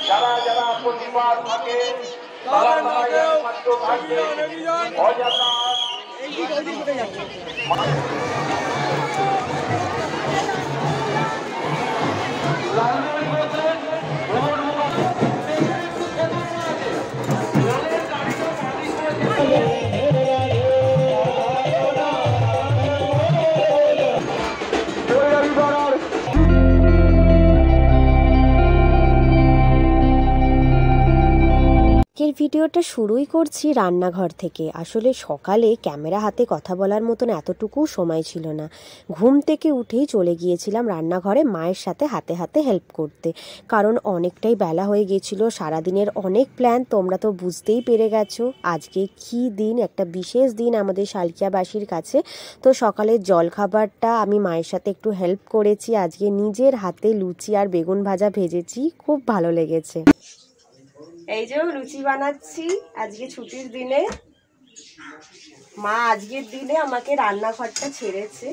যারা যারা প্রতিবাদ থাকে ভিডিওটা শুরুই করছি রান্নাঘর থেকে। আসলে সকালে ক্যামেরা হাতে কথা বলার মতন এতটুকু সময় ছিল না। ঘুম থেকে উঠেই চলে গিয়েছিলাম রান্নাঘরে মায়ের সাথে হাতে হাতে হেল্প করতে, কারণ অনেকটাই বেলা হয়ে গিয়েছিল। সারাদিনের অনেক প্ল্যান, তোমরা তো বুঝতেই পেরে গেছো আজকে কি দিন, একটা বিশেষ দিন আমাদের শালকিয়াবাসীর কাছে। তো সকালের জলখাবারটা আমি মায়ের সাথে একটু হেল্প করেছি। আজকে নিজের হাতে লুচি আর বেগুন ভাজা ভেজেছি, খুব ভালো লেগেছে। এই যে লুচি বানাচ্ছি আজকে ছুটির দিনে। মা আজকের দিনে আমাকে রান্নাঘরটা ছেড়েছে।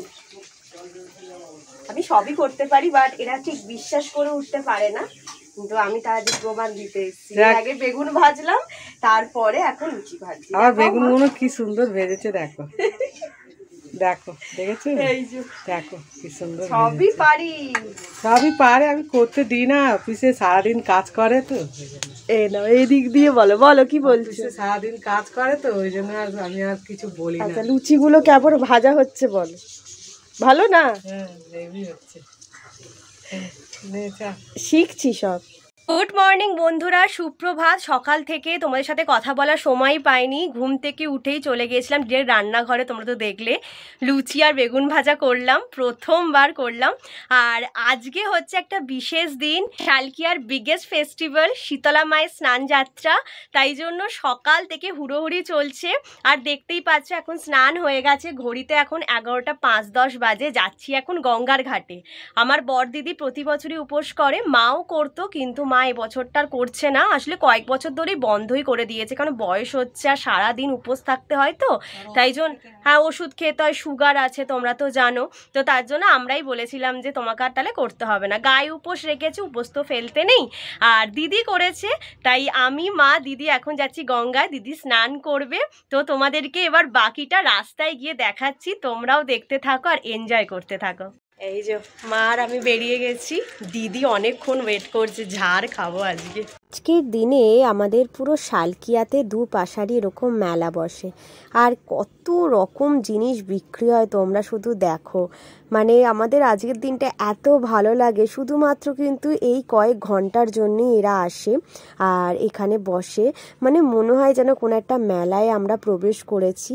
আমি সবই করতে পারি, বাট এরা ঠিক বিশ্বাস করে উঠতে পারে না, কিন্তু আমি তার প্রমাণ দিতে এসেছি। আগে বেগুন ভাজলাম, তারপরে এখন লুচি ভাজছি। আর বেগুনগুলো কি সুন্দর ভেজেছে দেখো। দেখো দেখেছো, এই যে দেখো কি সুন্দর। সবই পারি, সবই পারে, আমি করতে দিই না। অফিসে সারাদিন কাজ করে তো, এই না এই দিক দিয়ে বলো বলো কি বলছো। সারাদিন কাজ করে তো ওই জন্য আমি আর কিছু বলি না। আচ্ছা লুচিগুলো কেমন ভাজা হচ্ছে বলো, ভালো না? হ্যাঁ হেভি হচ্ছে, শিখছি সব। গুড মর্নিং বন্ধুরা, সুপ্রভাত। সকাল থেকে তোমাদের সাথে কথা বলার সময় পাইনি, ঘুম থেকে উঠেই চলে গিয়েছিলাম ডিরেক্ট রান্নাঘরে। তোমরা তো দেখলে লুচি আর বেগুন ভাজা করলাম, প্রথমবার করলাম। আর আজকে হচ্ছে একটা বিশেষ দিন, শালকিয়ার বিগেস্ট ফেস্টিভ্যাল শীতলা মায়ের স্নান যাত্রা। তাই জন্য সকাল থেকে হুড়োহুড়ি চলছে। আর দেখতেই পাচ্ছ এখন স্নান হয়ে গেছে, ঘড়িতে এখন 11টা 5-10 বাজে। যাচ্ছি এখন গঙ্গার ঘাটে। আমার বর দিদি প্রতি বছরই উপোস করে, মাও করতো, কিন্তু মা এবছরটার করছে না। আসলে কয়েক বছর ধরেই বন্ধই করে দিয়েছে, কারণ বয়স হচ্ছে আর সারাদিন উপোস থাকতে হয় তো, তাই জন্য। হ্যাঁ ওষুধ খেতে হয়, সুগার আছে তোমরা তো জানো। তো তার জন্য আমরাই বলেছিলাম যে তোমাকে আর তাহলে করতে হবে না, গায়ে উপোস রেখেছে, উপোস তো ফেলতে নেই। আর দিদি করেছে, তাই আমি মা দিদি এখন যাচ্ছি গঙ্গায়, দিদি স্নান করবে। তো তোমাদেরকে এবার বাকিটা রাস্তায় গিয়ে দেখাচ্ছি, তোমরাও দেখতে থাকো আর এনজয় করতে থাকো। এই যে মা আর আমি বেরিয়ে গেছি, দিদি অনেকক্ষণ ওয়েট করছে, ঝাড় খাবো আজকে। আজকের দিনে আমাদের পুরো শালকিয়াতে দুপাশারই এরকম মেলা বসে, আর কত রকম জিনিস বিক্রি হয় তোমরা শুধু দেখো। মানে আমাদের আজকের দিনটা এত ভালো লাগে, শুধুমাত্র কিন্তু এই কয়েক ঘন্টার জন্যই এরা আসে আর এখানে বসে। মানে মনে হয় যেন কোনো একটা মেলায় আমরা প্রবেশ করেছি।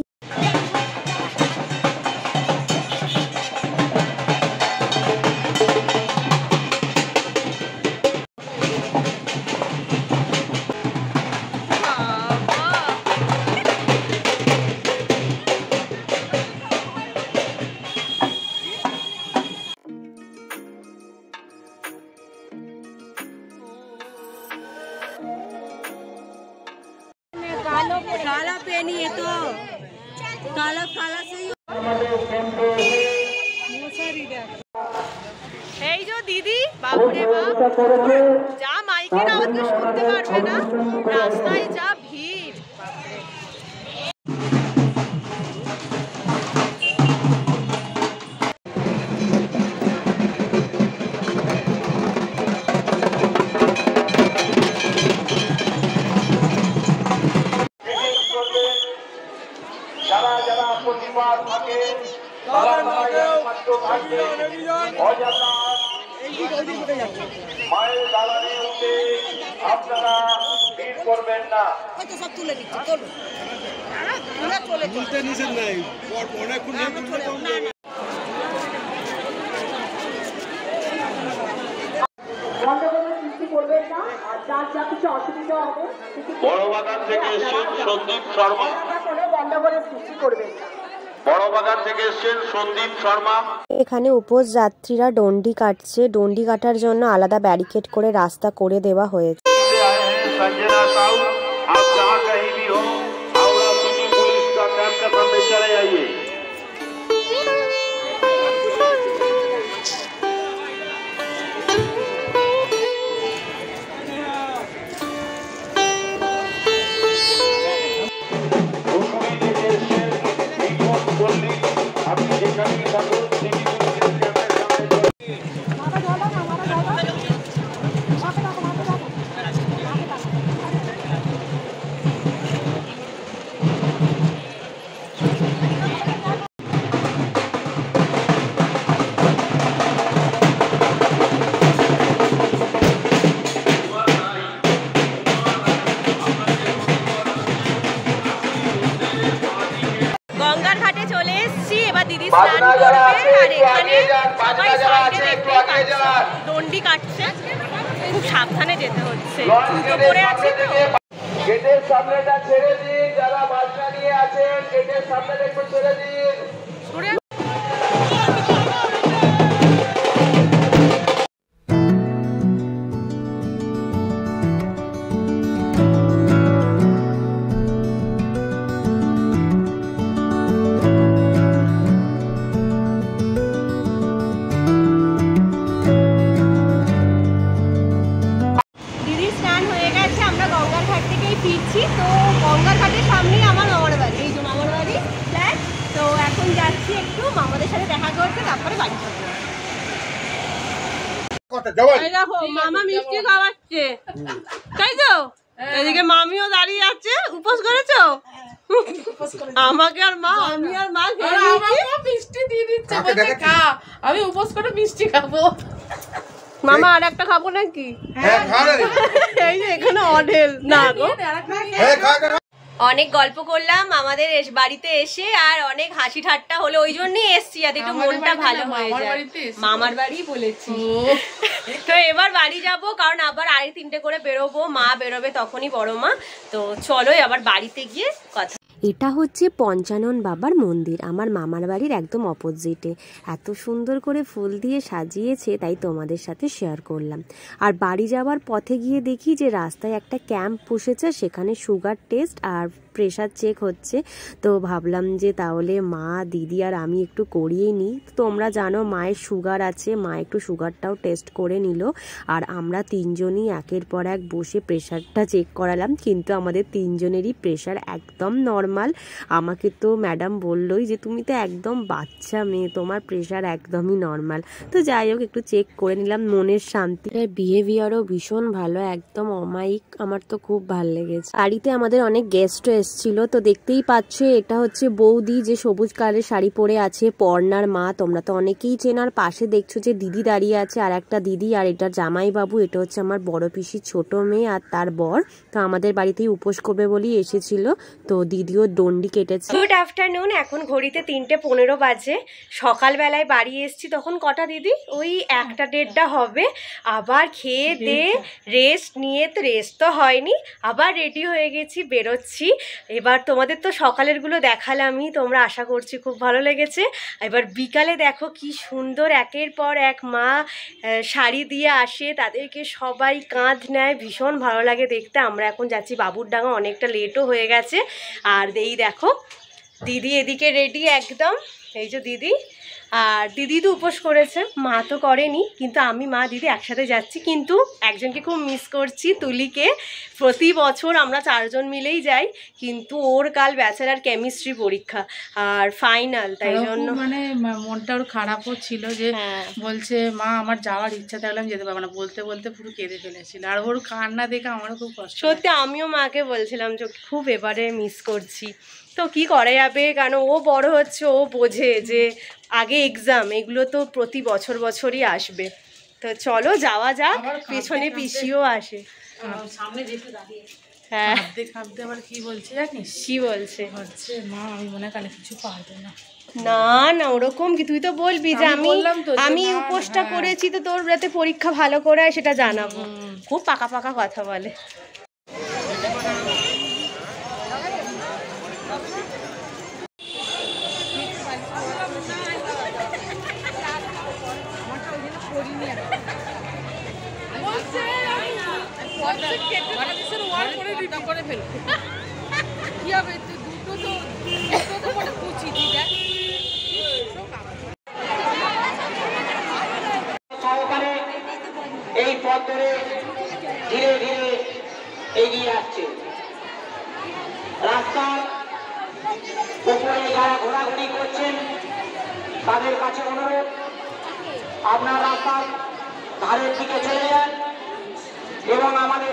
काला पेनी है तो काला काला से ही। এই যে দিদি, বাপরে বাপ, যা মাইকের আওয়াজ শুনতে পারবে না, রাস্তায় যা ভিড়। যারা যারা প্রতিবাদ থাকে মায়ের দালানে উঠে আপনারা ভিড় করবেন না। সব তুলে দিচ্ছি, চলো তুলতে নিষেধ নাই, অনেকক্ষণ বড় বাগান থেকে সন্দীপ শর্মা। বন্ধ করে সৃষ্টি করবেন না। বড়বাগান থেকে এসেছেন সন্দীপ শর্মা। এখানে উপোস যাত্রীরা ডন্ডি কাটছে, ডন্ডি কাটার জন্য আলাদা ব্যারিকেড করে রাস্তা করে দেওয়া হয়েছে। संजना साहू, आप जहाँ कहीं भी हो, हावड़ा सिटी पुलिस का कैंप के सामने चले आइए। গঙ্গার ঘাটে চলে এসেছি, এবার দিদি স্নান করবে। আর এখানে সবাই সাইডে দেখতে পাচ্ছে ডন্ডি কাটছে, খুব সাবধানে যেতে হচ্ছে। জুতো পরে আছে তো। গেটের সামনেটা ছেড়ে দিন, যারা বাচ্চা নিয়ে আছেন গেটের সামনেটা একটু ছেড়ে দিন। দিদির স্নান হয়ে গেছে, আমরা গঙ্গার ঘাট থেকেই ফিরছি। তো গঙ্গার ঘাটের সামনেই আমার মামার বাড়ি, এই যে মামার বাড়ি ফ্ল্যাট। তো এখন যাচ্ছি একটু মামাদের সাথে দেখা করতে, তারপরে বাড়ি যাবো। এই দেখো মামা মিষ্টি খাওয়াচ্ছে, তাই তো? এদিকে মামিও দাঁড়িয়ে আছে। উপোস করেছো? আমাকে আর মা, আমি আর মা মিষ্টি দিয়ে দিচ্ছে, বলছে খা। আমি উপোস করে মিষ্টি খাবো। মামা আর একটা খাবো নাকি? এই যে এখানে অঢেল না গো। অনেক গল্প করলাম আমাদের বাড়িতে এসে, আর অনেক হাসি ঠাট্টা হলো। ওই জন্যই এসছি, যাতে একটু মনটা ভালো হয়ে যায়। মামার বাড়ি বলেছি। তো এবার বাড়ি যাব, কারণ আবার 3:30 করে বেরোবো, মা বেরোবে তখনই, বড় মা। তো চলো আবার বাড়িতে গিয়ে কথা। এটা হচ্ছে পঞ্চানন বাবার মন্দির, আমার মামার বাড়ির একদম অপোজিটে। এত সুন্দর করে ফুল দিয়ে সাজিয়েছে, তাই তোমাদের সাথে শেয়ার করলাম। আর বাড়ি যাওয়ার পথে গিয়ে দেখি যে রাস্তায় একটা ক্যাম্প বসেছে, সেখানে সুগার টেস্ট আর প্রেশার চেক হচ্ছে। তো ভাবলাম যে তাহলে মা, দিদি আর আমি একটু করিয়ে নিই। তোমরা জানো মায়ের সুগার আছে, মা একটু সুগারটাও টেস্ট করে নিল। আর আমরা 3জনই একের পর এক বসে প্রেশারটা চেক করালাম, কিন্তু আমাদের 3জনেরই প্রেশার একদম নর্মাল। আমাকে তো ম্যাডাম বললোই যে তুমি তো একদম বাচ্চা মেয়ে, তোমার প্রেশার একদমই নর্মাল। তো যাই হোক, একটু চেক করে নিলাম, মনের শান্তি। বিহেভিয়ারও ভীষণ ভালো, একদম অমায়িক, আমার তো খুব ভালো লেগেছে। বাড়িতে আমাদের অনেক গেস্টও এসেছিল। তো দেখতেই পাচ্ছ, এটা হচ্ছে বৌদি, যে সবুজ কালারের শাড়ি পরে আছে, পর্ণার মা। তোমরা তো অনেকেই চেনার। পাশে দেখছো যে দিদি দাঁড়িয়ে আছে, আর একটা দিদি, আর এটা জামাই বাবু। এটা হচ্ছে আমার বড় পিসির ছোট মেয়ে আর তার বর। তো আমাদের বাড়িতেই উপোস করবে বলেই এসেছিল। তো দিদিও ডন্ডি কেটেছে। গুড আফটারনুন, এখন ঘড়িতে 3:15 বাজে। সকালবেলায় বাড়ি এসেছি, তখন কটা দিদি? ওই 1টা-1:30 হবে। আবার খেয়ে দে রেস্ট নিয়ে, তো রেস্ট তো হয়নি, আবার রেডি হয়ে গেছি, বেরোচ্ছি। এবার তোমাদের তো সকালেরগুলো দেখালামই, তোমরা আশা করছি খুব ভালো লেগেছে। এবার বিকালে দেখো কি সুন্দর একের পর এক মা শাড়ি দিয়ে আসে, তাদেরকে সবাই কাঁধ নেয়, ভীষণ ভালো লাগে দেখতে। আমরা এখন যাচ্ছি বাবুরডাঙ্গা, অনেকটা লেটও হয়ে গেছে। আর এই দেখো দিদি এদিকে রেডি একদম, এই যে দিদি। আর দিদি তো উপোস করেছে, মা তো করেনি, কিন্তু আমি, মা, দিদি একসাথে যাচ্ছি। কিন্তু একজনকে খুব মিস করছি, তুলিকে। প্রতি বছর আমরা 4জন মিলেই যাই, কিন্তু ওর কাল ব্যাচেলার কেমিস্ট্রি পরীক্ষা আর ফাইনাল, তাই জন্য মানে মনটা ওর খারাপও ছিল, যে বলছে মা আমার যাওয়ার ইচ্ছা থাকলে আমি যেতে পারবো না, বলতে বলতে পুরো কেঁদে ফেলেছিল। আর ওর কান্না দেখে আমারও খুব কষ্ট। সত্যি আমিও মাকে বলছিলাম যে খুব এবারে মিস করছি। তো কি করা যাবে, কারণ ও বড় হচ্ছে, ও বোঝে যে আগে এক্সাম, এগুলো তো প্রতি বছরই আসবে। তো চলো যাওয়া যাক, পেছনে পিসিও আসে। সামনে যেতে দাঁড়িয়ে হ্যাঁ, কাঁদতে আবার কি বলছে জানিস? কি বলছে? হচ্ছে মা আমি মনে হয় কালে কিছু পারবো না। না না, ওরকম কি, তুই তো বলবি যে আমি উপোসটা করেছি, তো তোর যাতে পরীক্ষা ভালো করে হয় সেটা জানাবো। খুব পাকা পাকা কথা বলে। করে ফেলবো কি হবে, দুটো তো করে কুচি দিদা সহকারে এই পথ ধরে ধীরে ধীরে এগিয়ে আসছে। রাস্তার উপরে যারা ঘোরাঘুরি করছেন তাদের কাছে অনুরোধ, আপনার রাস্তার ধারের দিকে চলে যান এবং আমাদের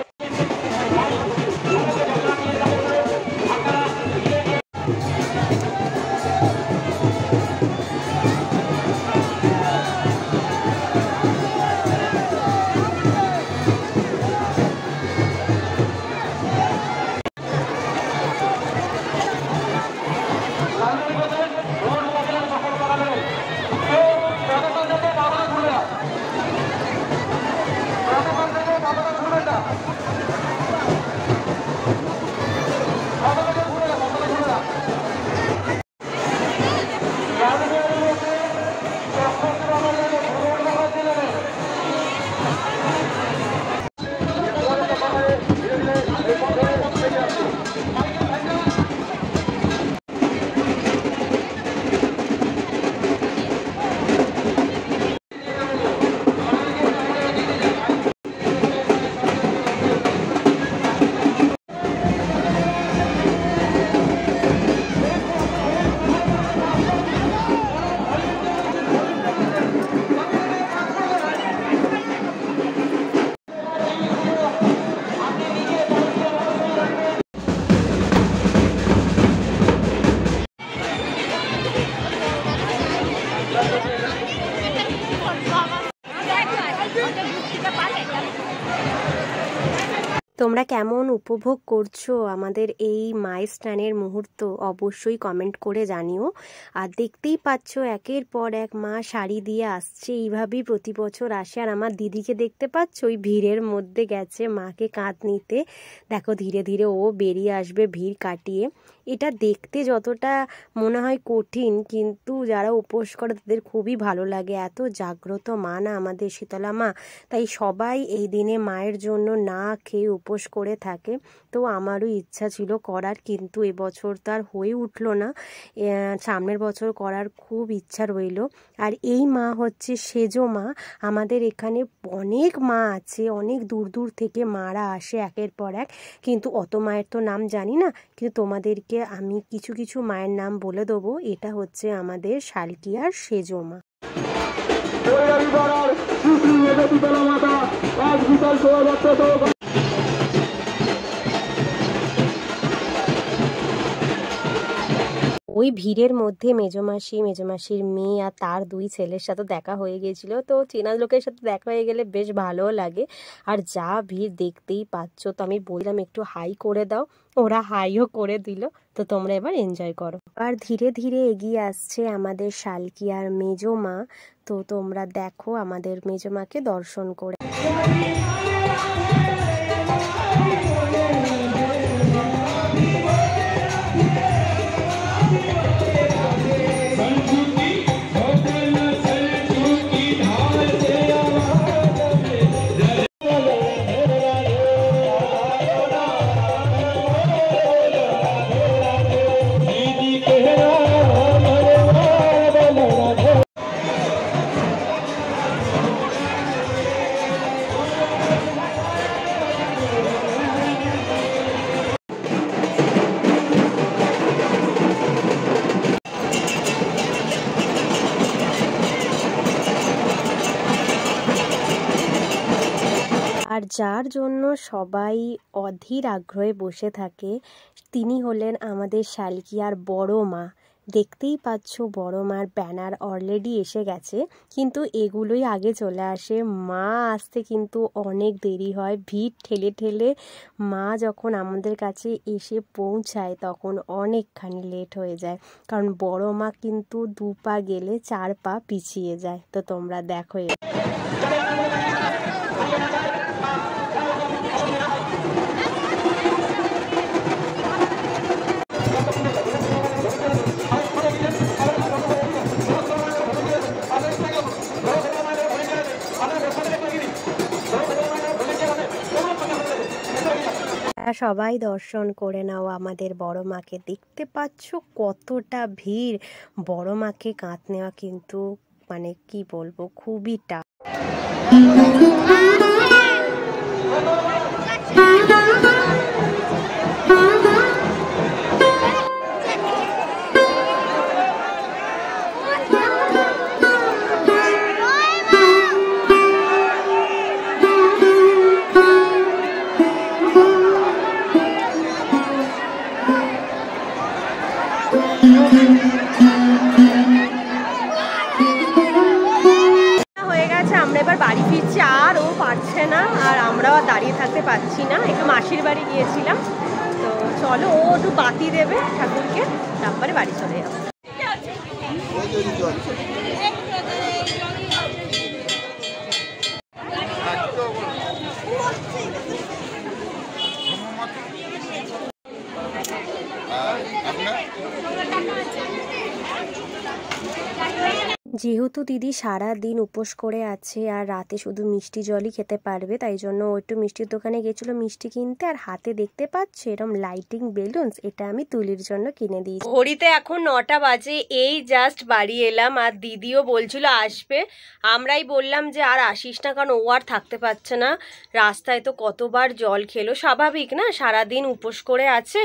তোমরা কেমন উপভোগ করছো আমাদের এই মায়ের স্নানের মুহূর্ত অবশ্যই কমেন্ট করে জানিও। আর দেখতেই পাচ্ছ একের পর এক মা শাড়ি দিয়ে আসছে, এইভাবেই প্রতি বছর আসে। আর আমার দিদিকে দেখতে পাচ্ছ ওই ভিড়ের মধ্যে গেছে মাকে কাঁধ নিতে। দেখো ধীরে ধীরে ও বেরিয়ে আসবে ভিড় কাটিয়ে। এটা দেখতে যতটা মনে হয় কঠিন, কিন্তু যারা উপোস করে তাদের খুবই ভালো লাগে। এত জাগ্রত মা না আমাদের শীতলা মা, তাই সবাই এই দিনে মায়ের জন্য না খেয়ে উপোস করে থাকে। তো আমারও ইচ্ছা ছিল করার, কিন্তু এবছর তো আর হয়ে উঠলো না। সামনের বছর করার খুব ইচ্ছা রইল। আর এই মা হচ্ছে সেজো মা। আমাদের এখানে অনেক মা আছে, অনেক দূর দূর থেকে মারা আসে একের পর এক, কিন্তু অত মায়ের তো নাম জানি না, কিন্তু তোমাদেরকে আমি কিছু কিছু মায়ের নাম বলে দেবো। এটা হচ্ছে আমাদের শালকিয়ার সেজো মা। ওই ভিড়ের মধ্যে মেজমাসির মেয়ে আর তার দুই ছেলের সাথে দেখা হয়ে গেছিল। তো চেনা লোকের সাথে দেখা হয়ে গেলে বেশ ভালো লাগে। আর যা ভিড় দেখতেই পাচ্ছ, তো আমি বললাম একটু হাই করে দাও, ওরা হাইও করে দিল। তো তোমরা এবার এনজয় করো। আর ধীরে ধীরে এগিয়ে আসছে আমাদের শালকিয়ার মেজো মা। তো তোমরা দেখো আমাদের মেজো মাকে দর্শন করে। আর যার জন্য সবাই অধীর আগ্রহে বসে থাকে তিনি হলেন আমাদের শালকিয়ার বড় মা। দেখতেই পাচ্ছ বড় মার ব্যানার অলরেডি এসে গেছে, কিন্তু এগুলোই আগে চলে আসে। মা আসতে কিন্তু অনেক দেরি হয়। ভিড় ঠেলে ঠেলে মা যখন আমাদের কাছে এসে পৌঁছায় তখন অনেকখানি লেট হয়ে যায়, কারণ বড় মা কিন্তু 2 পা গেলে 4 পা পিছিয়ে যায়। তো তোমরা দেখো। সবাই দর্শন করে নাও আমাদের বড় মাকে। দেখতে পাচ্ছ কতটা ভিড়। বড় মাকে কাঁধ নেওয়া কিন্তু মানে কি বলবো, খুবই টাফ। হয়ে গেছে, আমরা এবার বাড়ি ফিরছি। আর ও পারছে না, আর আমরাও দাঁড়িয়ে থাকতে পারছি না। একটু মাসির বাড়ি গিয়েছিলাম, তো চলো ও একটু বাতি দেবে ঠাকুরকে, তারপরে বাড়ি চলে যাবো। যেহেতু দিদি সারা দিন উপোস করে আছে আর রাতে শুধু মিষ্টি জলই খেতে পারবে, তাই জন্য ও একটু মিষ্টির দোকানে গেছিলো মিষ্টি কিনতে। আর হাতে দেখতে পাচ্ছ এরকম লাইটিং বেলুনস, এটা আমি তুলির জন্য কিনে দিয়েছি। ঘড়িতে এখন 9টা বাজে, এই জাস্ট বাড়ি এলাম। আর দিদিও বলছিল আসবে, আমরাই বললাম যে আর আসিস না, কারণ ও আর থাকতে পারছে না। রাস্তায় তো কতবার জল খেলো, স্বাভাবিক না, সারাদিন উপোস করে আছে,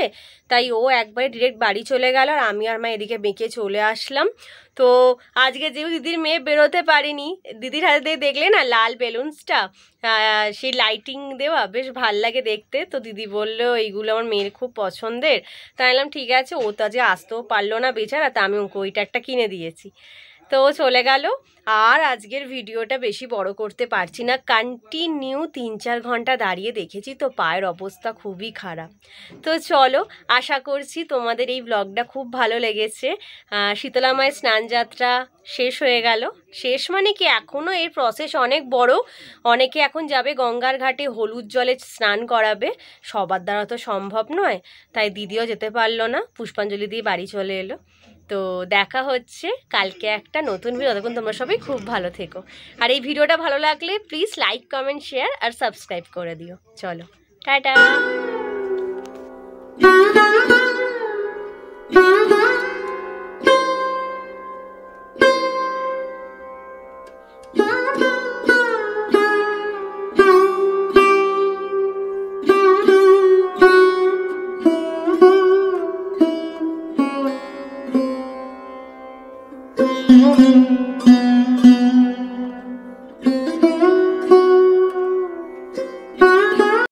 তাই ও একবারে ডিরেক্ট বাড়ি চলে গেল। আর আমি আর মা এদিকে বেঁকে চলে আসলাম। তো আজকে যেহেতু দিদির মেয়ে বেরোতে পারিনি, দিদির হাতে দেখলে না লাল বেলুনসটা, সেই লাইটিং দেওয়া বেশ ভাল লাগে দেখতে। তো দিদি বললো এইগুলো আমার মেয়ের খুব পছন্দের। তাই বললাম ঠিক আছে, ও তো আজকে আসতেও পারলো না বেচারা, তা আমি ওকে ওইটা একটা কিনে দিয়েছি। তো চলে গেল। আর আজকের ভিডিওটা বেশি বড় করতে পারছি না, কন্টিনিউ 3-4 ঘন্টা দাঁড়িয়ে দেখেছি, তো পায়ের অবস্থা খুবই খারাপ। তো চলো, আশা করছি তোমাদের এই ব্লগটা খুব ভালো লেগেছে। শীতলা মায়ের স্নানযাত্রা শেষ হয়ে গেল। শেষ মানে কি, এখনও এর প্রসেস অনেক বড়। অনেকে এখন যাবে গঙ্গার ঘাটে হলুদ জলে স্নান করাবে, সবার দ্বারা তো সম্ভব নয়, তাই দিদিও যেতে পারলো না, পুষ্পাঞ্জলি দিয়ে বাড়ি চলে এলো। তো দেখা হচ্ছে কালকে একটা নতুন ভিডিও। ততক্ষণ তোমরা সবাই খুব ভালো থেকো। আর এই ভিডিওটা ভালো লাগলে প্লিজ লাইক, কমেন্ট, শেয়ার আর সাবস্ক্রাইব করে দিও। চলো, টাটা।